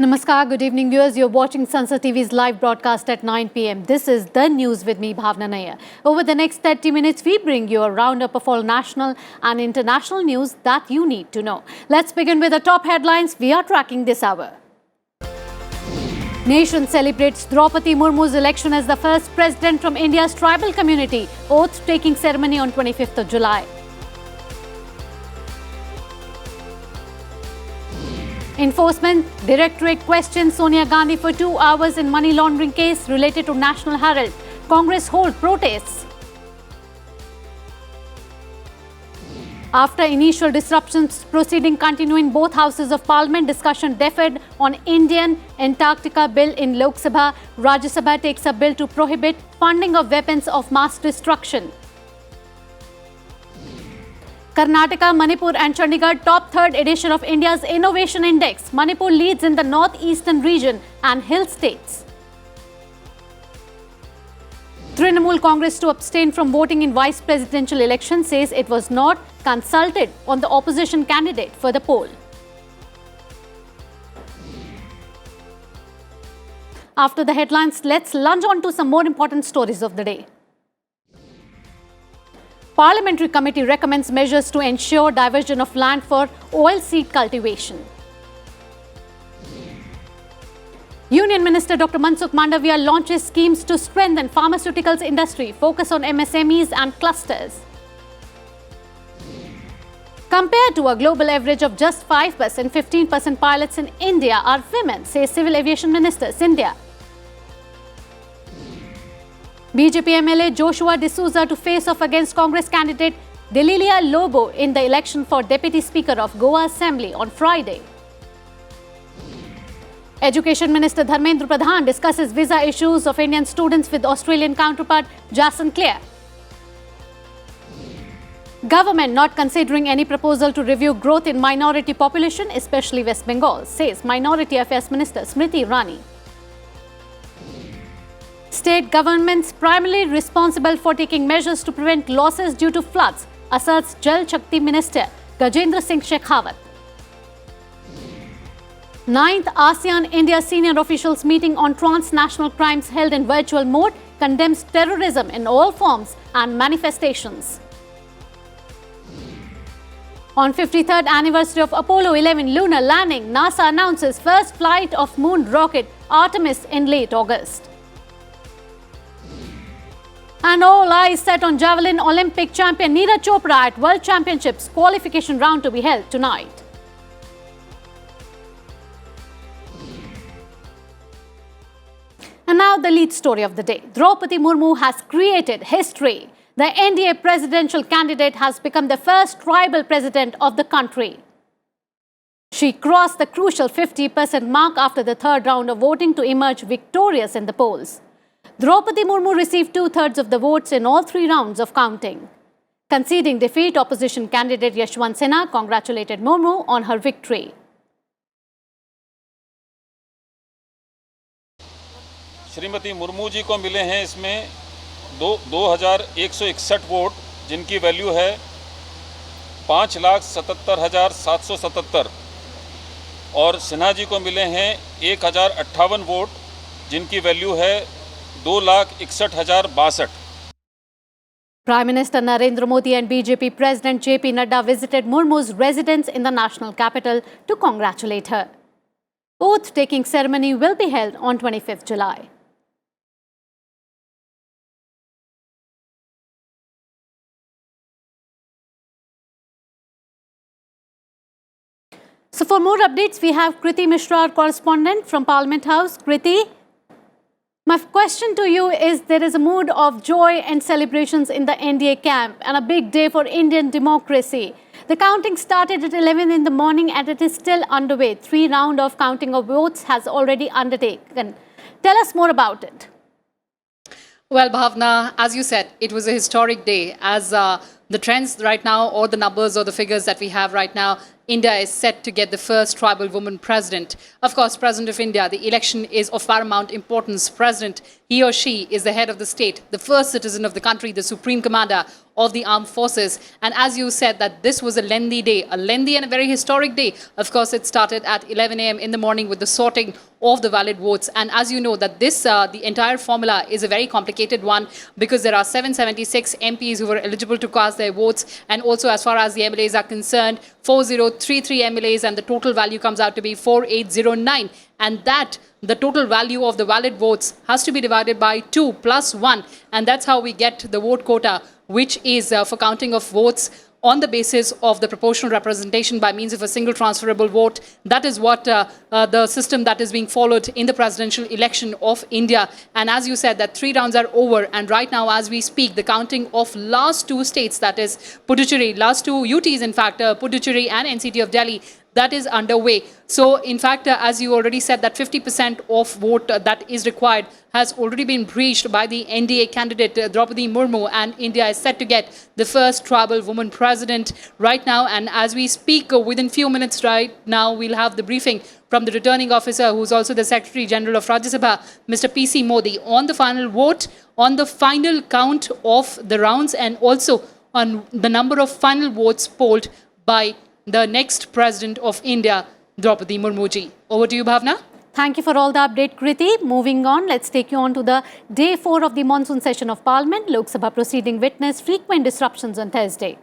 Namaskar, good evening viewers. You're watching Sansad TV's live broadcast at 9 p.m. This is The News with me, Bhawna Nayarr. Over the next 30 minutes, we bring you a roundup of all national and international news that you need to know. Let's begin with the top headlines we are tracking this hour. Nation celebrates Draupadi Murmu's election as the first president from India's tribal community. Oath-taking ceremony on 25th of July. Enforcement Directorate questioned Sonia Gandhi for 2 hours in money laundering case related to National Herald. Congress hold protests. After initial disruptions, proceeding continue in both houses of Parliament. Discussion deferred on Indian Antarctica bill in Lok Sabha. Rajya Sabha takes a bill to prohibit funding of weapons of mass destruction. Karnataka, Manipur and Chandigarh top third edition of India's Innovation Index. Manipur leads in the northeastern region and hill states. Trinamool Congress to abstain from voting in vice presidential election says it was not consulted on the opposition candidate for the poll. After the headlines, let's lunge on to some more important stories of the day. Parliamentary committee recommends measures to ensure diversion of land for oilseed cultivation. Union Minister Dr. Mansukh Mandavia launches schemes to strengthen pharmaceuticals industry, focus on MSMEs and clusters. Compared to a global average of just 5%, 15% pilots in India are women, says Civil Aviation Minister India. BJP MLA Joshua D'Souza to face off against Congress candidate Delilia Lobo in the election for Deputy Speaker of Goa Assembly on Friday. Education Minister Dharmendra Pradhan discusses visa issues of Indian students with Australian counterpart Jason Clare. Government not considering any proposal to review growth in minority population, especially West Bengal, says Minority Affairs Minister Smriti Irani. State governments primarily responsible for taking measures to prevent losses due to floods, asserts Jal Shakti Minister Gajendra Singh Shekhawat. 9th ASEAN-India senior officials meeting on transnational crimes held in virtual mode condemns terrorism in all forms and manifestations. On 53rd anniversary of Apollo 11 lunar landing, NASA announces first flight of moon rocket Artemis in late August. And all eyes set on javelin Olympic champion Neeraj Chopra at World Championships qualification round to be held tonight. And now the lead story of the day. Draupadi Murmu has created history. The NDA presidential candidate has become the first tribal president of the country. She crossed the crucial 50% mark after the third round of voting to emerge victorious in the polls. Draupadi Murmu received 2/3 of the votes in all 3 rounds of counting. Conceding defeat, opposition candidate Yashwant Sinha congratulated Murmu on her victory. Shrimati Murmu ji को मिले हैं इसमें 2161 vote, जिनकी value है 5,77,777 और सिन्हा जी को मिले हैं 1,058 वोट, जिनकी वैल्यू है 2,61,062. Prime Minister Narendra Modi and BJP President JP Nadda visited Murmu's residence in the national capital to congratulate her. Oath-taking ceremony will be held on 25th July. So for more updates, we have Kriti Mishra, our correspondent from Parliament House. Kriti, my question to you is, there is a mood of joy and celebrations in the NDA camp and a big day for Indian democracy. The counting started at 11 in the morning and it is still underway. 3 rounds of counting of votes has already undertaken. Tell us more about it. Well, Bhavna, as you said, it was a historic day as the trends right now, or the numbers or the figures that we have right now, India is set to get the first tribal woman president. Of course, President of India, the election is of paramount importance. President, he or she is the head of the state, the first citizen of the country, the supreme commander of the armed forces. And as you said, that this was a lengthy day, a lengthy and a very historic day. Of course, it started at 11 a.m. in the morning with the sorting of the valid votes. And as you know, that this, the entire formula is a very complicated one, because there are 776 MPs who were eligible to cast their votes. And also, as far as the MLAs are concerned, 4033 MLAs, and the total value comes out to be 4809. And that, the total value of the valid votes has to be divided by 2 plus 1. And that's how we get the vote quota, which is for counting of votes on the basis of the proportional representation by means of a single transferable vote. That is what the system that is being followed in the presidential election of India. And as you said, that 3 rounds are over. And right now, as we speak, the counting of last 2 states, that is Puducherry, last 2 UTs, in fact, Puducherry and NCT of Delhi, that is underway. So, in fact, as you already said, that 50% of vote that is required has already been breached by the NDA candidate Draupadi Murmu, and India is set to get the first tribal woman president right now. And as we speak, within few minutes right now, we'll have the briefing from the returning officer, who's also the Secretary General of Rajya Sabha, Mr. P.C. Modi, on the final vote, on the final count of the rounds, and also on the number of final votes polled by the next president of India, Draupadi Murmu ji. Over to you, Bhawna. Thank you for all the update, Kriti. Moving on, let's take you on to the day 4 of the monsoon session of Parliament. Lok Sabha proceeding witnessed frequent disruptions on Thursday.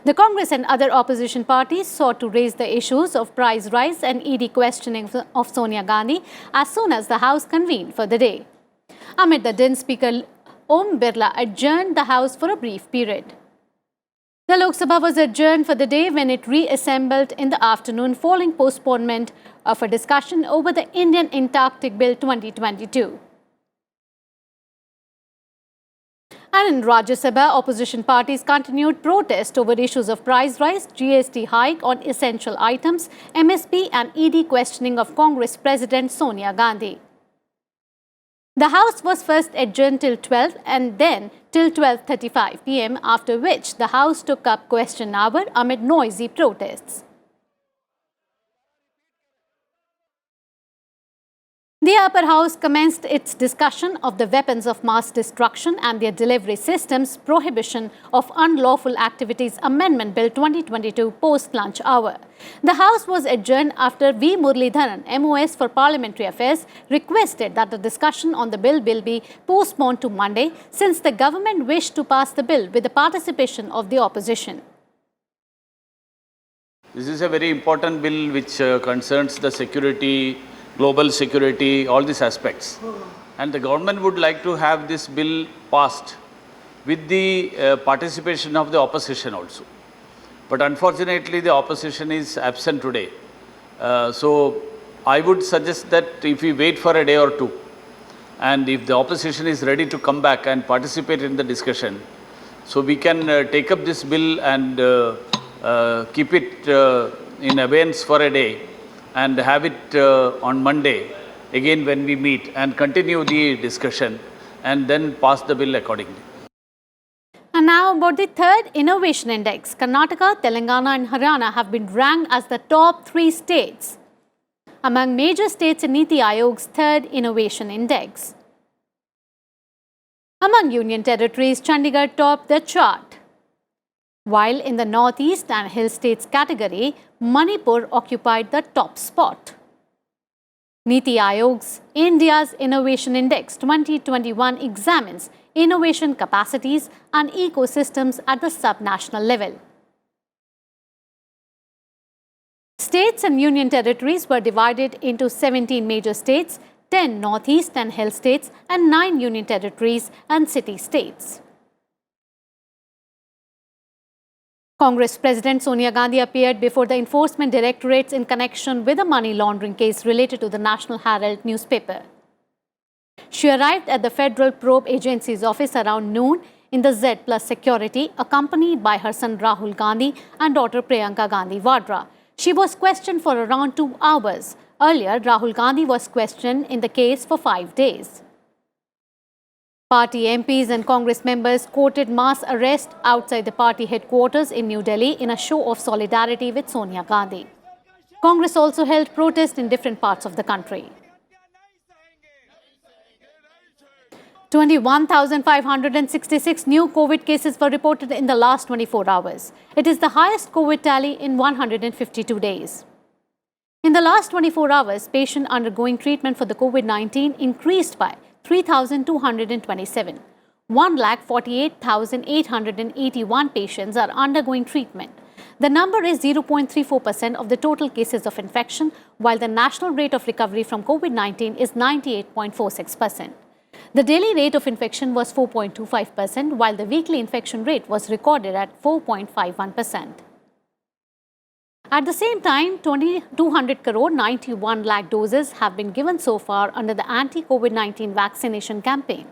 The Congress and other opposition parties sought to raise the issues of price rise and ED questioning of Sonia Gandhi as soon as the House convened for the day. Amid the din, Speaker Om Birla adjourned the House for a brief period. The Lok Sabha was adjourned for the day when it reassembled in the afternoon following postponement of a discussion over the Indian Antarctic Bill 2022. And in Rajya Sabha, opposition parties continued protest over issues of price rise, GST hike on essential items, MSP and ED questioning of Congress President Sonia Gandhi. The House was first adjourned till 12 and then till 12:35 p.m., after which the House took up question hour amid noisy protests. The upper house commenced its discussion of the weapons of mass destruction and their delivery systems prohibition of unlawful activities amendment bill 2022 post-lunch hour. The house was adjourned after V. Muralidharan, MOS for Parliamentary Affairs, requested that the discussion on the bill will be postponed to Monday since the government wished to pass the bill with the participation of the opposition. This is a very important bill which concerns the security, global security, all these aspects. And the government would like to have this bill passed with the participation of the opposition also. But unfortunately, the opposition is absent today. So I would suggest that if we wait for a day or two, and if the opposition is ready to come back and participate in the discussion, so we can take up this bill and keep it in abeyance for a day and have it on Monday again when we meet and continue the discussion and then pass the bill accordingly. And now about the third Innovation Index. Karnataka, Telangana and Haryana have been ranked as the top 3 states among major states in Niti Aayog's third Innovation Index. Among union territories, Chandigarh topped the chart, while in the Northeast and Hill States category, Manipur occupied the top spot. Niti Aayog's India's Innovation Index 2021 examines innovation capacities and ecosystems at the subnational level. States and union territories were divided into 17 major states, 10 Northeast and Hill States, and 9 union territories and city states. Congress President Sonia Gandhi appeared before the enforcement directorates in connection with a money laundering case related to the National Herald newspaper. She arrived at the Federal Probe Agency's office around noon in the Z Plus security, accompanied by her son Rahul Gandhi and daughter Priyanka Gandhi Vadra. She was questioned for around 2 hours. Earlier, Rahul Gandhi was questioned in the case for 5 days. Party MPs and Congress members courted mass arrest outside the party headquarters in New Delhi in a show of solidarity with Sonia Gandhi. Congress also held protests in different parts of the country. 21,566 new COVID cases were reported in the last 24 hours. It is the highest COVID tally in 152 days. In the last 24 hours, patients undergoing treatment for the COVID-19 increased by 3,227. 1,48,881 patients are undergoing treatment. The number is 0.34% of the total cases of infection, while the national rate of recovery from COVID-19 is 98.46%. The daily rate of infection was 4.25%, while the weekly infection rate was recorded at 4.51%. At the same time, 200 crore 91 lakh doses have been given so far under the anti-COVID-19 vaccination campaign.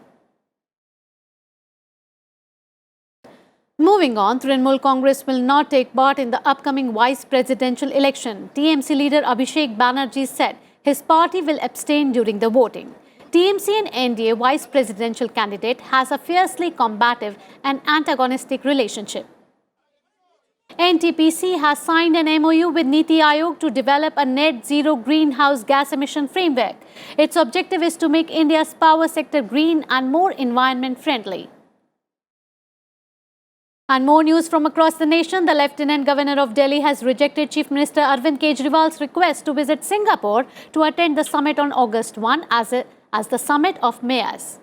Moving on, Trinamool Congress will not take part in the upcoming vice presidential election. TMC leader Abhishek Banerjee said his party will abstain during the voting. TMC and NDA vice presidential candidate has a fiercely combative and antagonistic relationship. NTPC has signed an MOU with Niti Aayog to develop a net zero greenhouse gas emission framework. Its objective is to make India's power sector green and more environment friendly. And more news from across the nation. The Lieutenant Governor of Delhi has rejected Chief Minister Arvind Kejriwal's request to visit Singapore to attend the summit on August 1 as the Summit of Mayors.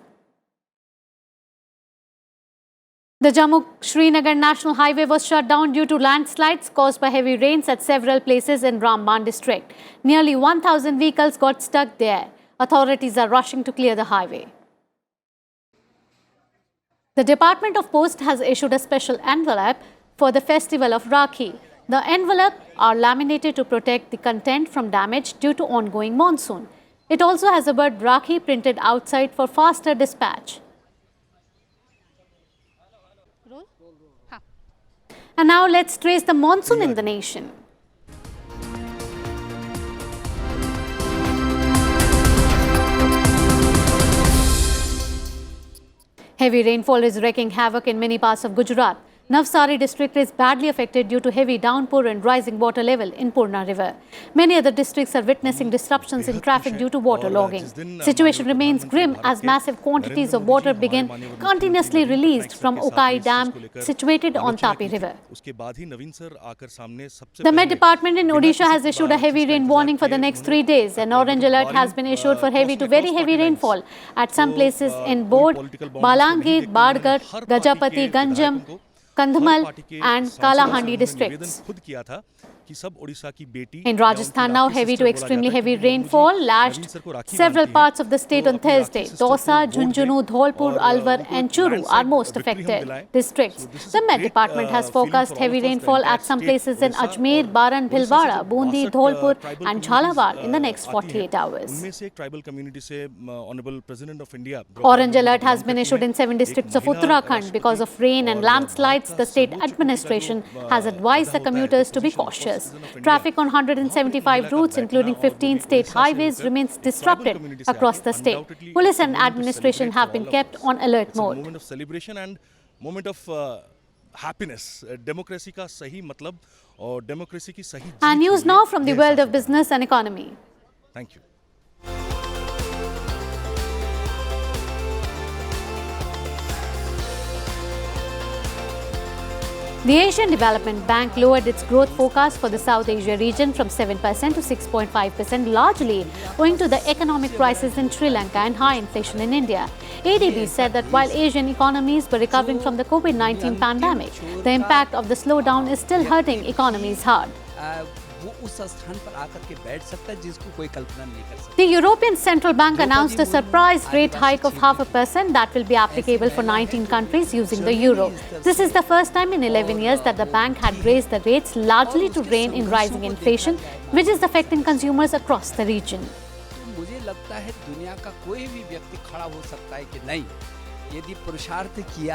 The Jammu-Srinagar National Highway was shut down due to landslides caused by heavy rains at several places in Ramban district. Nearly 1,000 vehicles got stuck there. Authorities are rushing to clear the highway. The Department of Post has issued a special envelope for the festival of Rakhi. The envelopes are laminated to protect the content from damage due to ongoing monsoon. It also has a word Rakhi printed outside for faster dispatch. And now let's trace the monsoon in the nation. Heavy rainfall is wreaking havoc in many parts of Gujarat. Navsari district is badly affected due to heavy downpour and rising water level in Purna river. Many other districts are witnessing disruptions in traffic due to water logging. Situation remains grim as massive quantities of water begin continuously released from Ukai Dam situated on Tapi river. The Met Department in Odisha has issued a heavy rain warning for the next 3 days. An orange alert has been issued for heavy to very heavy rainfall at some places in Bod, Balangir, Badgar, Gajapati, Ganjam, Kandhamal and Kalahandi districts. In Rajasthan now, heavy to extremely heavy rainfall lashed several parts of the state on Thursday. Dausa, Jhunjhunu, Dholpur, Alwar and Churu are most affected districts. The Met Department has forecast heavy rainfall at some places in Ajmer, Baran, Bhilwara, Bundi, Dholpur and Jhalawar in the next 48 hours. Orange alert has been issued in 7 districts of Uttarakhand. Because of rain and landslides, the state administration has advised the commuters to be cautious. Traffic on 175 routes, including 15 state highways, remains disrupted across the state. Police and administration have been kept on alert mode. Moment of celebration and moment of happiness. Democracy का सही मतलब और democracy की सही. And news now from the world of business and economy. Thank you. The Asian Development Bank lowered its growth forecast for the South Asia region from 7% to 6.5%, largely owing to the economic crisis in Sri Lanka and high inflation in India. ADB said that while Asian economies were recovering from the COVID-19 pandemic, the impact of the slowdown is still hurting economies hard. The European Central Bank announced a surprise rate hike of 0.5% that will be applicable for 19 countries using the euro. This is the first time in 11 years that the bank had raised the rates, largely to rein in rising inflation, which is affecting consumers across the region.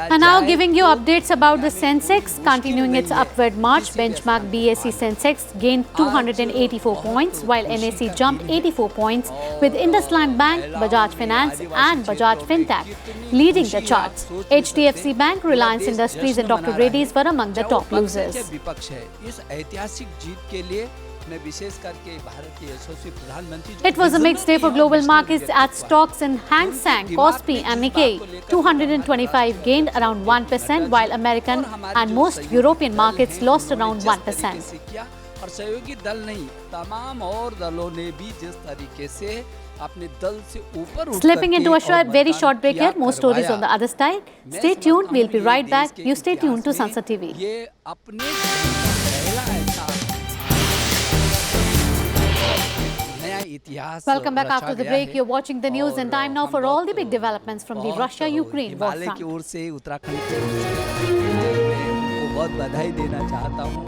And now giving you updates about the Sensex. Continuing its upward march, benchmark BSE Sensex gained 284 points, while NSE jumped 84 points, with IndusLand Bank, Bajaj Finance and Bajaj Fintech leading the charts. HDFC Bank, Reliance Industries and Dr. Reddy's were among the top losers. मैं विशेष करके भारत के यशस्वी प्रधानमंत्री It was a mixed day for global markets as stocks in Hang Seng, Kospi and Nikkei 225 gained around 1%, while American and most European markets lost around 1%. और सहयोगी दल नहीं, तमाम और दलों ने भी जिस तरीके से अपने दल से ऊपर उठ Slipping into a very short break here, more stories on the other side. Stay tuned, we'll be right back. You stay tuned to Sansad TV. ये अपने पहला ऐसा नया इतिहास Welcome back after the break. You're watching the news and time now for all the big developments from the Russia-Ukraine war Himalaya की front. ओर से उत्तराखंड की ओर से मैं उनको बहुत बधाई देना चाहता हूँ,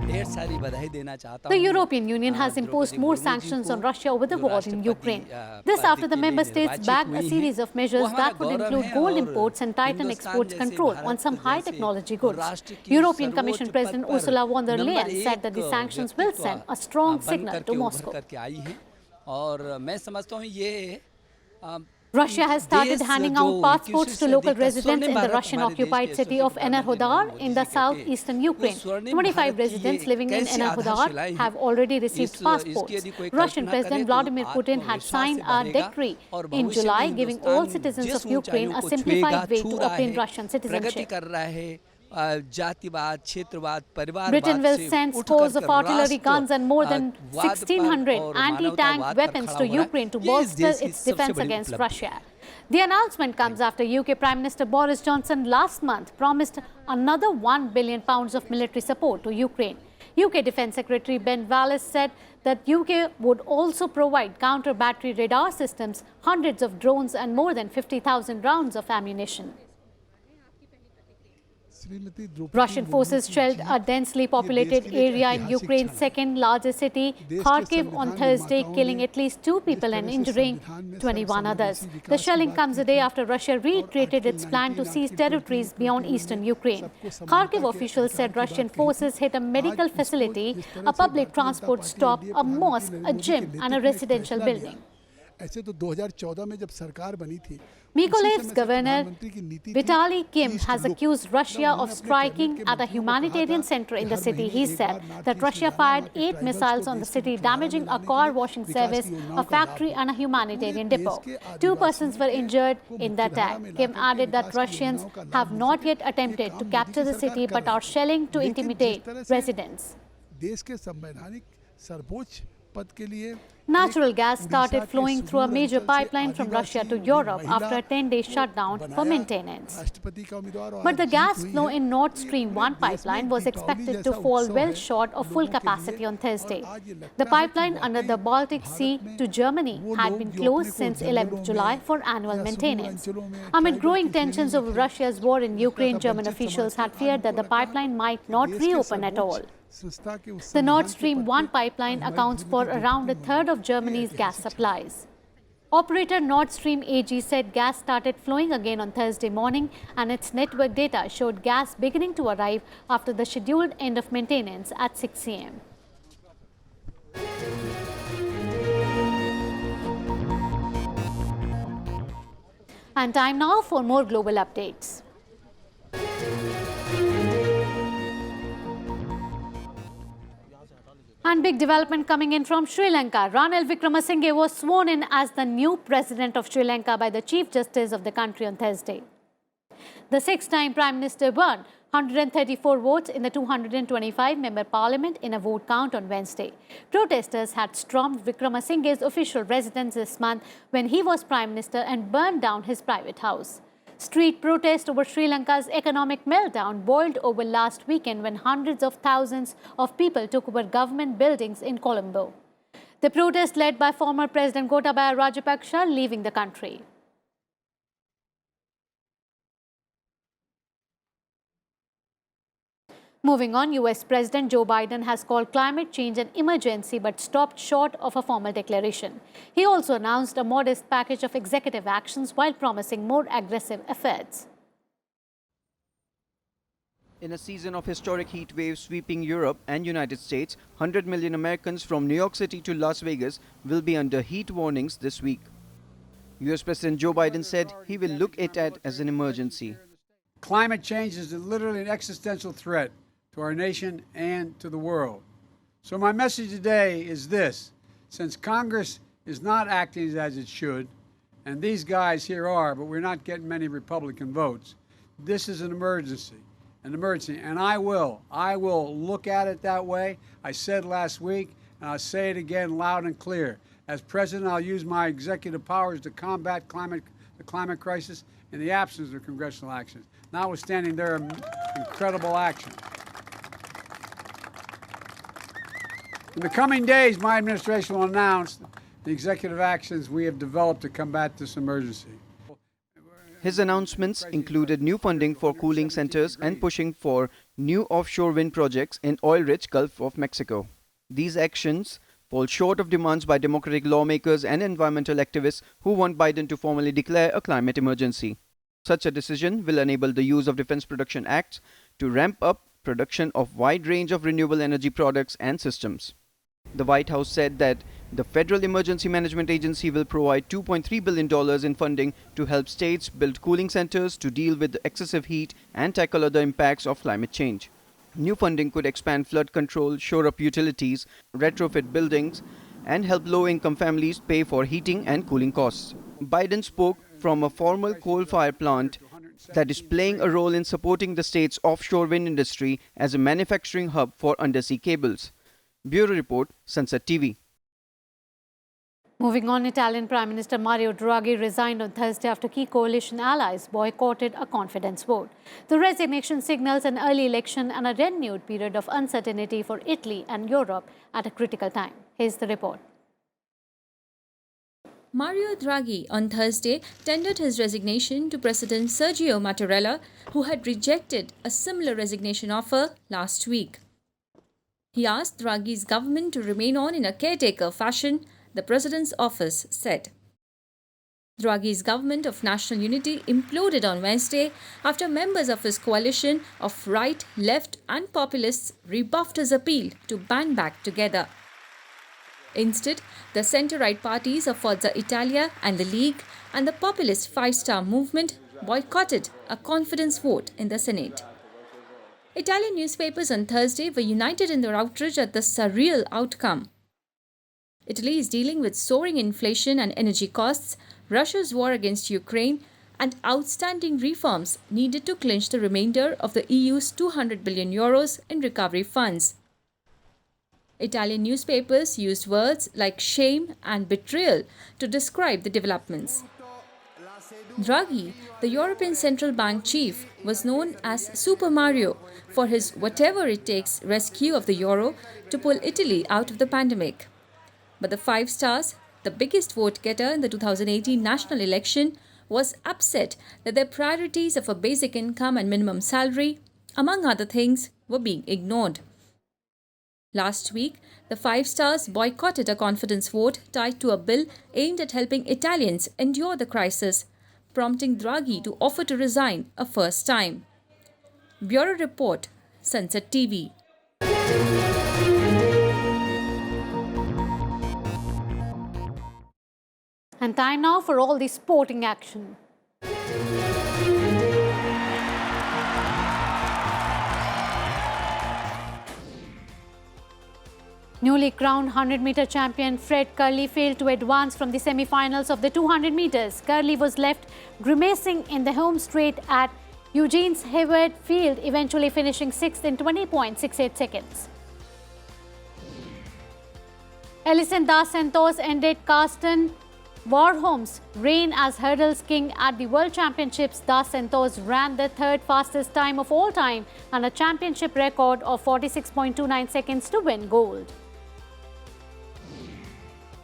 ढेर सारी बधाई देना चाहता The हूँ। European Union has imposed more sanctions on Russia over the war in Ukraine. This after the member states backed a series of measures that would include gold imports and tighten exports control on some high technology goods. European Commission President Ursula von der Leyen said that the sanctions will send a strong signal to Moscow. करके आई हैं और मैं समझता हूँ ये Russia has started handing out passports to local residents in the Russian-occupied city of Enerhodar in the southeastern Ukraine. 25 residents living in Enerhodar have already received passports. Russian President Vladimir Putin had signed a decree in July giving all citizens of Ukraine a simplified way to obtain Russian citizenship. जातिवाद, क्षेत्रवाद, परिवारवाद Britain will send scores of artillery guns and more than 1,600 anti-tank weapons to Ukraine to bolster its defense against Russia. The announcement comes after UK Prime Minister Boris Johnson last month promised another £1 billion of military support to Ukraine. UK Defence Secretary Ben Wallace said that UK would also provide counter-battery radar systems, hundreds of drones and more than 50,000 rounds of ammunition. Russian forces shelled a densely populated area in Ukraine's second largest city, Kharkiv, on Thursday, killing at least 2 people and injuring 21 others. The shelling comes a day after Russia reiterated its plan to seize territories beyond eastern Ukraine. Kharkiv officials said Russian forces hit a medical facility, a public transport stop, a mosque, a gym and a residential building. Mykolaiev's governor Vitaly Kim has accused Russia of striking at a humanitarian center in the city. He said that Russia fired 8 missiles on the city, damaging a car washing service, a factory and a humanitarian depot. 2 persons were injured in the attack. Kim added that Russians have not yet attempted to capture the city but are shelling to intimidate residents. Natural gas started flowing through a major pipeline from Russia to Europe after a 10-day shutdown for maintenance. But the gas flow in Nord Stream 1 pipeline was expected to fall well short of full capacity on Thursday. The pipeline under the Baltic Sea to Germany had been closed since 11 July for annual maintenance. Amid growing tensions over Russia's war in Ukraine, German officials had feared that the pipeline might not reopen at all. The Nord Stream 1 pipeline accounts for around a third of Germany's gas supplies. Operator Nord Stream AG said gas started flowing again on Thursday morning and its network data showed gas beginning to arrive after the scheduled end of maintenance at 6 a.m. And time now for more global updates. And big development coming in from Sri Lanka. Ranil Wickremesinghe was sworn in as the new president of Sri Lanka by the Chief Justice of the country on Thursday. The 6th-time Prime Minister won 134 votes in the 225-member parliament in a vote count on Wednesday. Protesters had stormed Wickremesinghe's official residence this month when he was Prime Minister and burned down his private house. Street protest over Sri Lanka's economic meltdown boiled over last weekend when hundreds of thousands of people took over government buildings in Colombo. The protest led by former President Gotabaya Rajapaksa leaving the country. Moving on, US President Joe Biden has called climate change an emergency but stopped short of a formal declaration. He also announced a modest package of executive actions while promising more aggressive efforts. In a season of historic heat waves sweeping Europe and United States, 100 million Americans from New York City to Las Vegas will be under heat warnings this week. US President Joe Biden said he will look at it as an emergency. Climate change is literally an existential threat to our nation and to the world. So my message today is this. Since Congress is not acting as it should, and these guys here are, but we're not getting many Republican votes, this is an emergency. And I will look at it that way. I said last week, and I'll say it again loud and clear. As president, I'll use my executive powers to combat the climate crisis in the absence of congressional actions, notwithstanding their incredible action. In the coming days, my administration will announce the executive actions we have developed to combat this emergency. His announcements included new funding for cooling centers and pushing for new offshore wind projects in oil-rich Gulf of Mexico. These actions fall short of demands by Democratic lawmakers and environmental activists who want Biden to formally declare a climate emergency. Such a decision will enable the use of Defense Production Acts to ramp up production of wide range of renewable energy products and systems. The White House said that the Federal Emergency Management Agency will provide $2.3 billion in funding to help states build cooling centers to deal with excessive heat and tackle other impacts of climate change. New funding could expand flood control, shore up utilities, retrofit buildings, and help low-income families pay for heating and cooling costs. Biden spoke from a former coal-fired plant that is playing a role in supporting the state's offshore wind industry as a manufacturing hub for undersea cables. Bureau Report, Sansad TV. Moving on, Italian Prime Minister Mario Draghi resigned on Thursday after key coalition allies boycotted a confidence vote. The resignation signals an early election and a renewed period of uncertainty for Italy and Europe at a critical time. Here's the report. Mario Draghi on Thursday tendered his resignation to President Sergio Mattarella, who had rejected a similar resignation offer last week. He asked Draghi's government to remain on in a caretaker fashion, the president's office said. Draghi's government of national unity imploded on Wednesday after members of his coalition of right, left and populists rebuffed his appeal to band back together. Instead, the centre-right parties of Forza Italia and the League and the populist Five Star Movement boycotted a confidence vote in the Senate. Italian newspapers on Thursday were united in their outrage at the surreal outcome. Italy is dealing with soaring inflation and energy costs, Russia's war against Ukraine, and outstanding reforms needed to clinch the remainder of the EU's €200 billion in recovery funds. Italian newspapers used words like shame and betrayal to describe the developments. Draghi, the European Central Bank chief, was known as Super Mario for his whatever-it-takes rescue of the euro to pull Italy out of the pandemic. But the Five Stars, the biggest vote-getter in the 2018 national election, was upset that their priorities of a basic income and minimum salary, among other things, were being ignored. Last week, the Five Stars boycotted a confidence vote tied to a bill aimed at helping Italians endure the crisis, prompting Draghi to offer to resign a first time. Bureau Report, Sansad TV. And time now for all the sporting action. Newly crowned 100-meter champion Fred Kerley failed to advance from the semi-finals of the 200 meters. Kerley was left grimacing in the home straight at Eugene's Hayward Field, eventually finishing 6th in 20.68 seconds. Ellison Das Santos ended Carsten Warholm's reign as hurdles king at the World Championships. Das Santos ran the third fastest time of all time and a championship record of 46.29 seconds to win gold.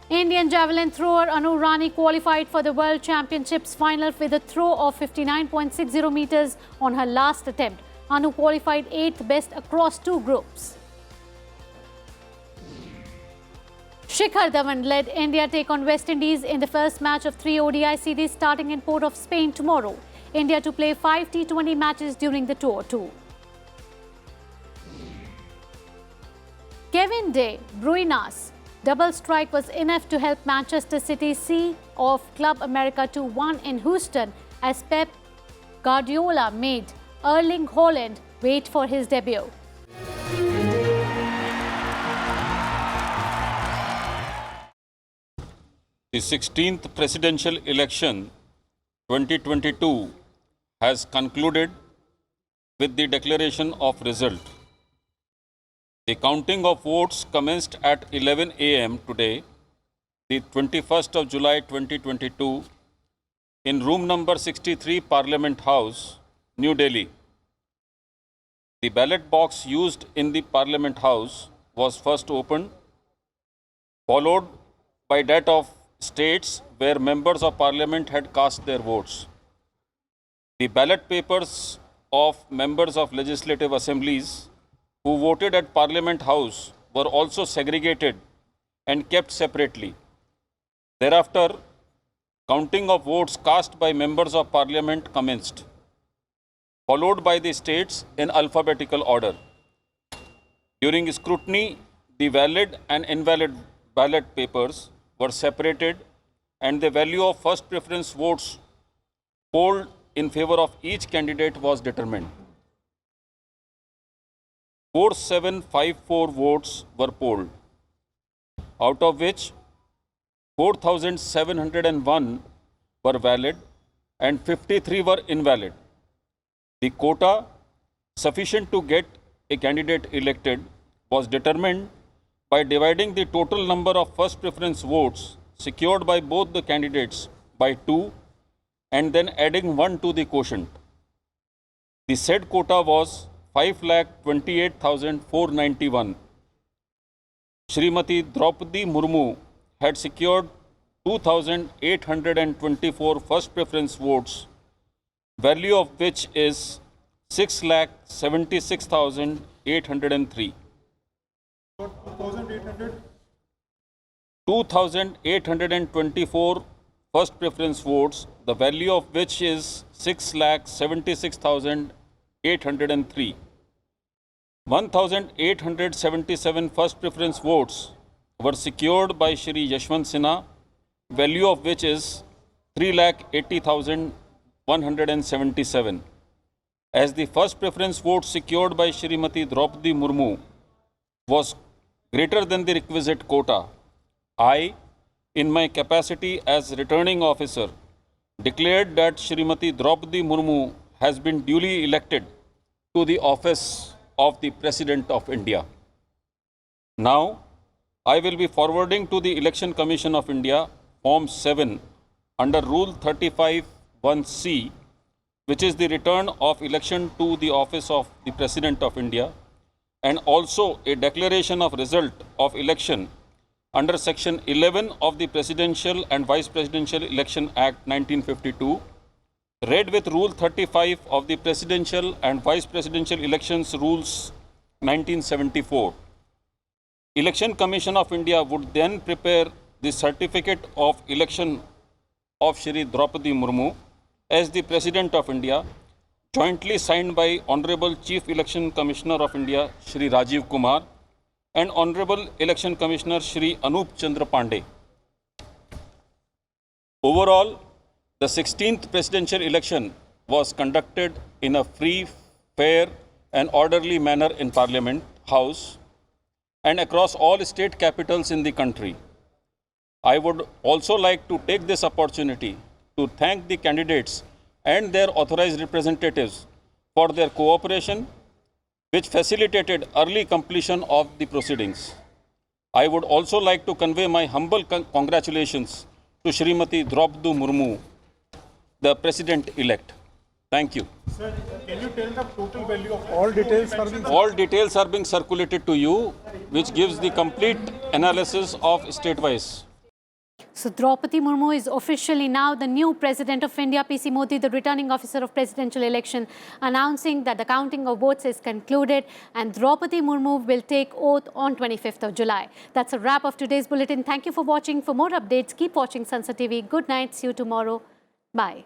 Indian javelin thrower Anu Rani qualified for the World Championships final with a throw of 59.60 meters on her last attempt. Anu qualified 8th best across two groups. Shikhar Dhawan led India take on West Indies in the first match of 3 ODI series starting in Port of Spain tomorrow. India to play 5 T20 matches during the tour too. Kevin De Bruyne's double strike was enough to help Manchester City see off Club America 2-1 in Houston as Pep Guardiola made Erling Haaland wait for his debut. The 16th presidential election 2022 has concluded with the declaration of result. The counting of votes commenced at 11 a.m. today, the 21st of July 2022, in room number 63, Parliament House, New Delhi. The ballot box used in the Parliament House was first opened, followed by that of states where members of Parliament had cast their votes. The ballot papers of members of legislative assemblies who voted at Parliament House were also segregated and kept separately. Thereafter, counting of votes cast by members of Parliament commenced, followed by the states in alphabetical order. During scrutiny, the valid and invalid ballot papers were separated and the value of first preference votes polled in favor of each candidate was determined. 4754 votes were polled, out of which 4,701 were valid and 53 were invalid. The quota sufficient to get a candidate elected was determined by dividing the total number of first preference votes secured by both the candidates by 2 and then adding 1 to the quotient. The said quota was 5,28,491. Srimati Draupadi Murmu had secured 2,824 first preference votes, value of which is 6,76,803. 2,824 first preference votes, the value of which is 6,76,803. 1,877 first preference votes were secured by Shri Yashwant Sinha, value of which is 3,80,177. As the first preference vote secured by Srimati Draupadi Murmu was greater than the requisite quota, I, in my capacity as returning officer, declared that Srimati Draupadi Murmu has been duly elected to the office of the President of India. Now, I will be forwarding to the Election Commission of India Form 7 under Rule 35(1)(c), which is the return of election to the office of the President of India, and also a declaration of result of election under Section 11 of the Presidential and Vice Presidential Election Act 1952, read with Rule 35 of the Presidential and Vice Presidential Elections Rules 1974. Election Commission of India would then prepare the certificate of election of Shri Draupadi Murmu as the President of India, jointly signed by Honorable Chief Election Commissioner of India, Shri Rajiv Kumar, and Honorable Election Commissioner Shri Anup Chandra Pandey. Overall, the 16th presidential election was conducted in a free, fair and orderly manner in Parliament House and across all state capitals in the country. I would also like to take this opportunity to thank the candidates and their authorized representatives for their cooperation, which facilitated early completion of the proceedings. I would also like to convey my humble congratulations to Srimati Draupadi Murmu, the President-elect. Thank you. Sir, can you tell the total value of all details? All details are being circulated to you, which gives the complete analysis of state-wise. So Draupadi Murmu is officially now the new President of India. PC Modi, the returning officer of presidential election, announcing that the counting of votes is concluded and Draupadi Murmu will take oath on 25th of July. That's a wrap of today's bulletin. Thank you for watching. For more updates, keep watching Sansad TV. Good night. See you tomorrow. Bye.